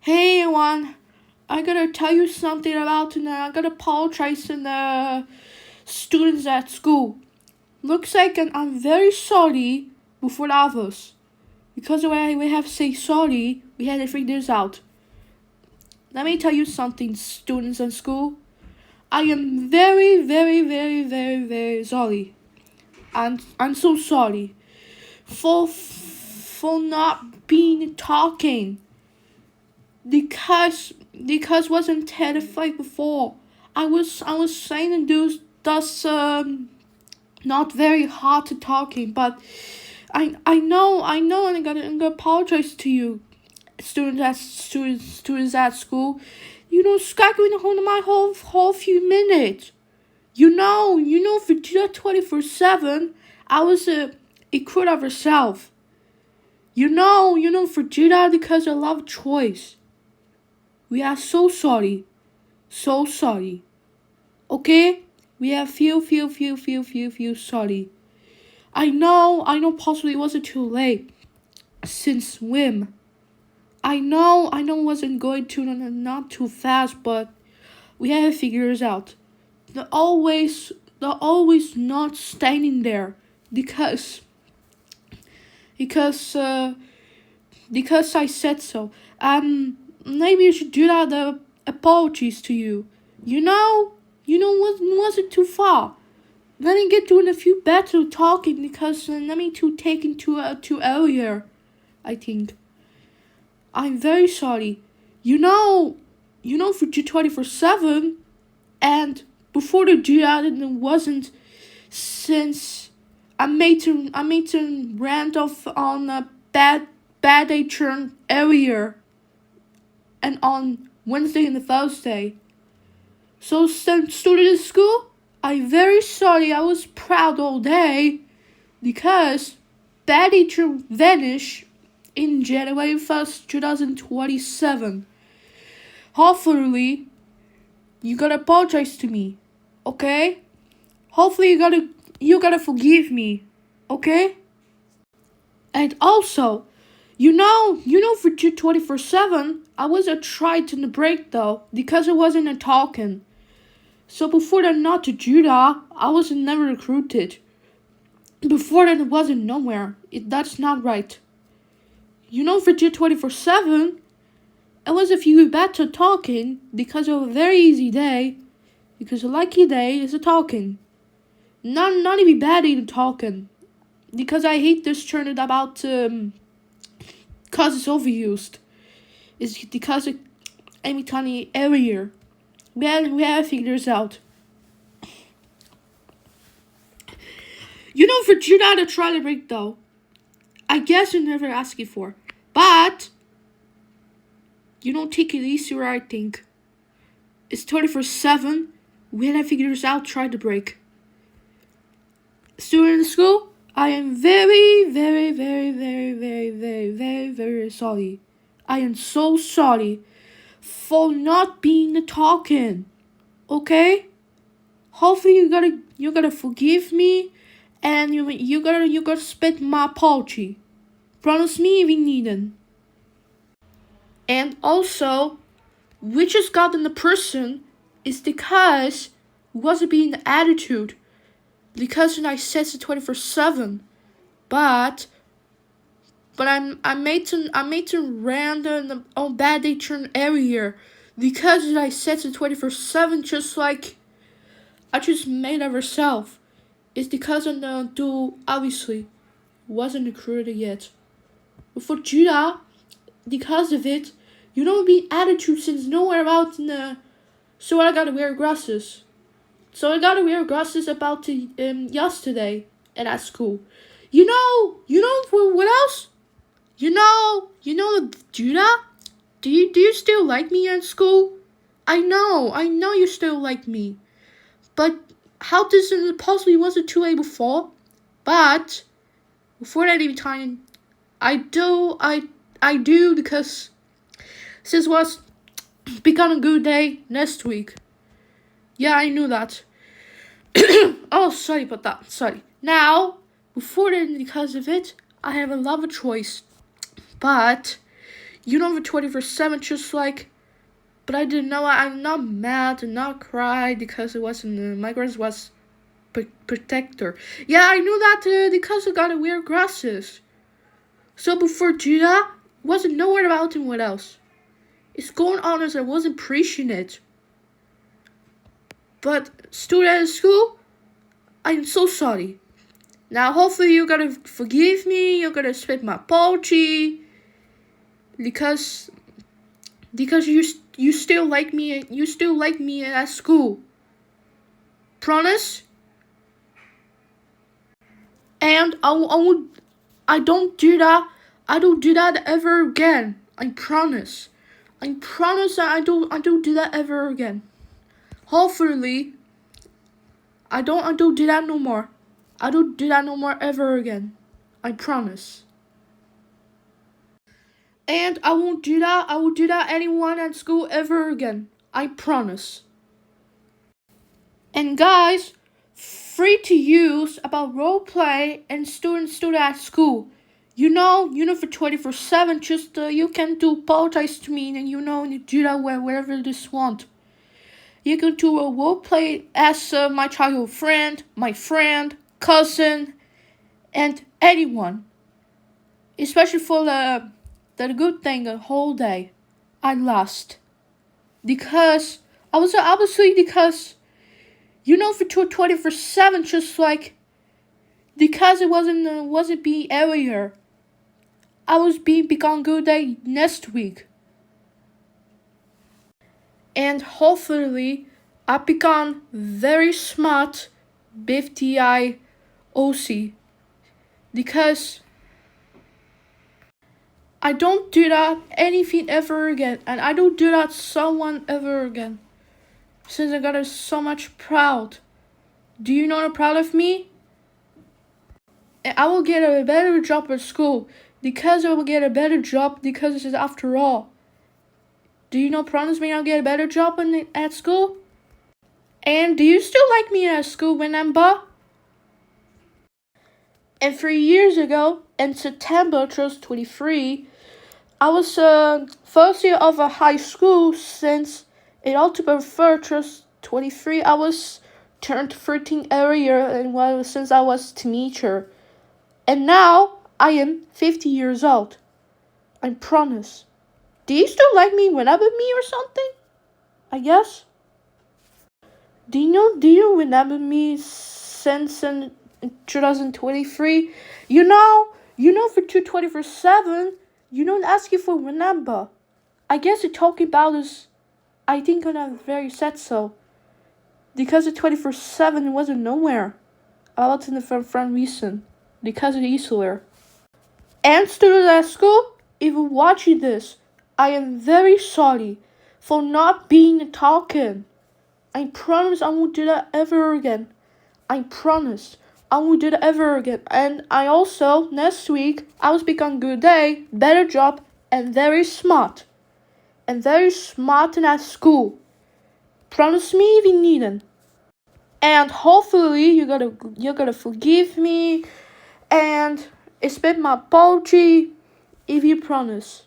Hey everyone, I gotta tell you something about tonight. I gotta apologize to the students at school. Looks like I'm very sorry before the others. Because when we have to say sorry, we had to figure this out. Let me tell you something, students at school. I am very, very, very, very, very sorry. I'm so sorry for not being talking. Because wasn't terrified before. I was saying and do that's not very hard to talking, but I know and I'm gonna apologize to you, students at school. Skyping on my whole few minutes. For 24/7, I was a quit of herself. For Judah because I love choice. We are so sorry. So sorry. Okay? We are feel sorry. I know possibly it wasn't too late since swim. I know it wasn't going too not too fast, but we had to figure it out. They're always not standing there because I said so. Maybe you should do that. The apologies to you. Wasn't too far. Let me get doing a few better talking because let me too taking too earlier. I think. I'm very sorry. For 24/7, and before the do that, and it wasn't since I made to rant off on a bad day turn earlier. And on Wednesday and the Thursday. So since student in school, I'm very sorry. I was proud all day because bad teacher vanished in January 1st, 2027. Hopefully, you gotta apologize to me, okay? Hopefully you gotta forgive me, okay? And also, for 24/7, I was a tried in the break though, because I wasn't a talking. So before that, not to Judah, I was never recruited. Before that, it wasn't nowhere. That's not right. For 24/7, it was a few better talking because of a very easy day. Because a lucky day is a talking. Not even bad in talking. Because I hate this turn about cause it's overused. It's because every tiny earlier. We had to figure this out. For Judah to try to break though, I guess you never asked it for. But take it easier, I think. It's 24/7. We had to figure this out, try to break. Student in school, I am very, very, very, very, very, very, very, very sorry. I am so sorry for not being the talking. Okay? Hopefully you gotta forgive me, and you gotta spit my apology. Promise me if you need it. And also, we just got in the person is because it wasn't being the attitude. Because I said it 24/7, but I made to random on bad day turn earlier because I said it 24/7, just like I just made of herself. It's because of the duel obviously wasn't recruited yet. But for Judah, because of it, you don't be attitude since nowhere out in the. So I gotta wear glasses. So I gotta wear glasses about to yesterday at school. What else? Judah? Do you still like me at school? I know you still like me. But how does it possibly wasn't too late before? But before that even time, I do because since was become a good day next week. Yeah, I knew that. Oh, sorry about that. Sorry. Now, before then, because of it, I have a lot of choice. But, for 24/7, just like. But I didn't know. I'm not mad and not cry because it wasn't. My grass was protector. Yeah, I knew that because I got a weird grasses. So before Judah, wasn't nowhere about him. What else? It's going on as I wasn't preaching it. But student at school, I'm so sorry. Now hopefully you're gonna forgive me. You're gonna spit my apology because you still like me. You still like me at school. Promise. And I don't do that. I don't do that ever again. I promise. I promise that I don't do that ever again. Hopefully, I don't do that no more. I don't do that no more ever again. I promise. And I won't do that. I won't do that anyone at school ever again. I promise. And guys, free to use about roleplay and student at school. You know for 24/7, just you can do apologize to me and you do that wherever you just want. You can do a roleplay as my childhood friend, my friend, cousin, and anyone. Especially for the good thing the whole day I lost. Because I was obviously because for 24/7, just like because it wasn't being earlier. I was being become good day next week. And hopefully I become very smart with the OC. Because I don't do that anything ever again. And I don't do that someone ever again. Since I got so much proud. Do you know I'm proud of me? And I will get a better job at school. Because I will get a better job because this is after all. Do you promise me I'll get a better job at school? And do you still like me at school, remember? And 3 years ago, in September 2023, I was first year of a high school since in October 1st, 2023, I was turned 13 earlier and since I was a teenager. And now I am 50 years old. I promise. Do you still like me whenever me or something? I guess. Do you remember me since in 2023? For 24/7, you don't ask you for remember. I guess you're talking about this. I think I'm very sad so. Because the 24/7 wasn't nowhere. I was in the front reason. Because of Easter. And students at school, if you're watching this, I am very sorry for not being talking. I promise I won't do that ever again. I promise I won't do that ever again. And I also, next week, I will become good day, better job, and very smart. And very smart at school. Promise me if you need it. And hopefully you're gonna forgive me and expect my apology if you promise.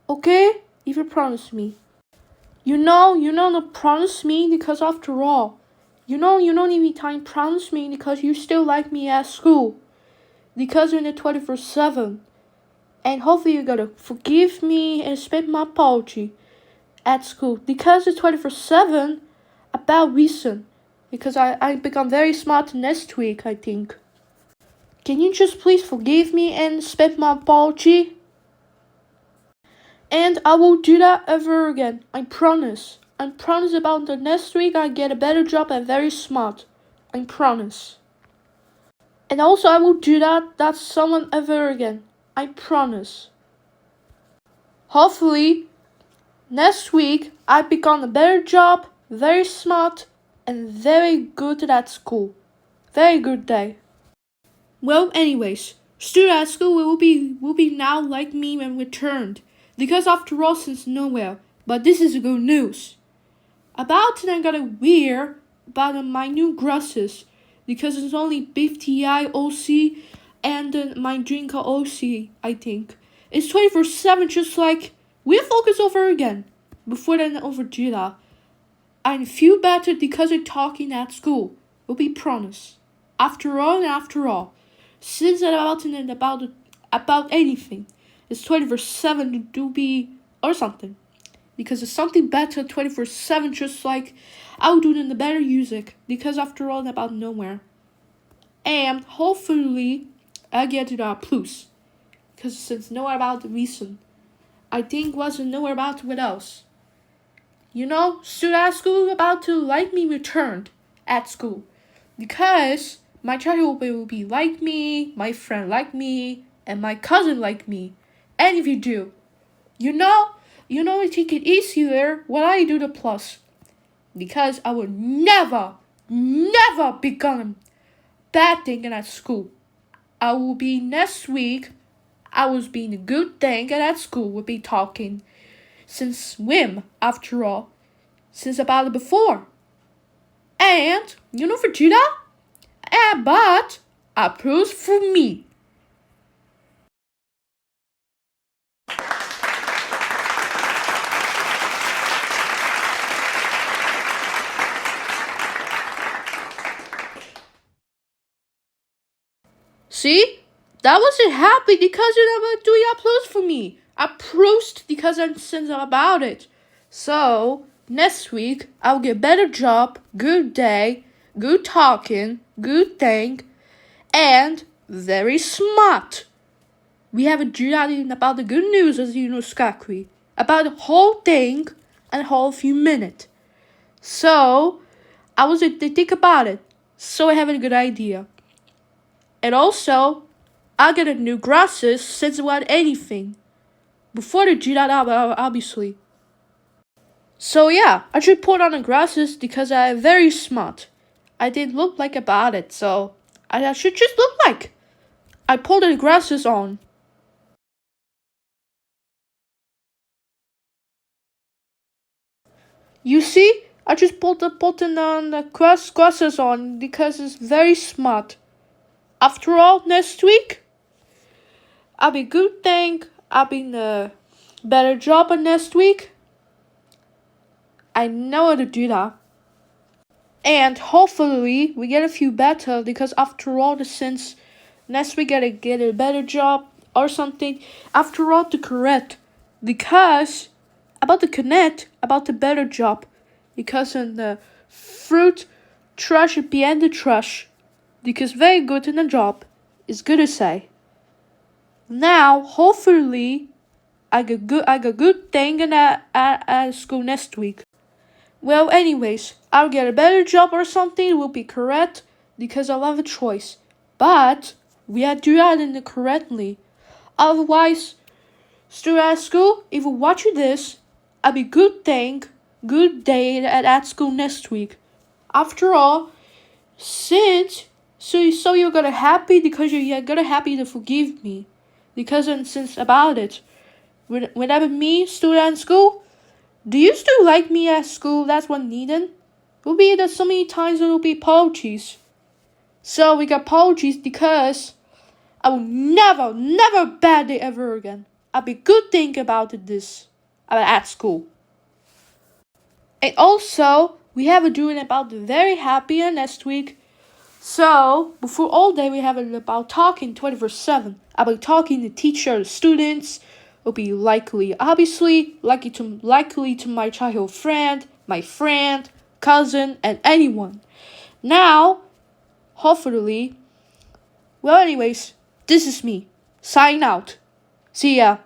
Okay? If you promise me. You don't promise me because after all, you don't even time promise me because you still like me at school. Because you're in the 24/7. And hopefully you're gonna forgive me and expect my apology at school. Because it's 24/7 about reason. Because I become very smart next week, I think. Can you just please forgive me and expect my apology? And I won't do that ever again. I promise. I promise about the next week I get a better job and very smart. I promise. And also I won't do that someone ever again. I promise. Hopefully, next week I become a better job, very smart, and very good at school. Very good day. Well, anyways, student at school will be now like me when returned. Because after all, since nowhere. But this is good news. About it, I got a weird about my new glasses. Because it's only beef TI OC and my drink OC, I think. It's 24/7, just like we'll focus over again. Before then, over Judah. I feel better because I'm talking at school. Will be promise. After all and after all, since I'm about anything, it's 24/7 to do be or something. Because it's something better 24/7, just like I'll do it in the better music. Because after all, about nowhere. And hopefully, I get to the plus. Because since nowhere about the reason, I think wasn't nowhere about what else. Student at school about to like me returned at school. Because my child will be like me, my friend like me, and my cousin like me. And if you do, I take it easier when I do the plus. Because I will never become bad thing at school. I will be next week. I was being a good thing at school. Will be talking since swim after all, since about it before. And for Judah, but approves for me. See? That wasn't happy because you're not doing applause for me. Approached because I'm sensitive about it. So, next week, I'll get better job, good day, good talking, good thing, and very smart. We have a dream about the good news, as you know, Skakri. About the whole thing and whole few minutes. So, I was to think about it. So I have a good idea. And also, I'll get a new glasses since about anything. Before the G obviously. So yeah, I should put on the glasses because I'm very smart. I didn't look like about it, so I should just look like. I put the glasses on. You see, I just put the button on the glasses on because it's very smart. After all, next week, I'll be good thing. I'll be in a better job next week. I know how to do that. And hopefully we get a few better because after all, since next week gotta get a better job or something. After all, to correct. Because about the connect, about the better job. Because in the fruit trash behind the trash. Because very good in the job is good to say. Now, hopefully, I got good thing at school next week. Well, anyways, I'll get a better job or something. It will be correct because I'll have a choice. But we have to do it correctly. Otherwise, student at school, if you watch this, I'll be good thing, good day at school next week. After all, so you're gonna happy because you're gonna happy to forgive me. Because since about it, whenever me student at school, do you still like me at school? That's what needed. Will be that so many times it will be apologies. So we got apologies because I will never bad day ever again. I'll be good thing about this at school. And also we have a doing about the very happy next week. So before all day we have it about talking 24/7 about talking to teachers, students. Will be obviously likely to my childhood friend, my friend, cousin, and anyone. Now, hopefully, well, anyways, this is me. Sign out. See ya.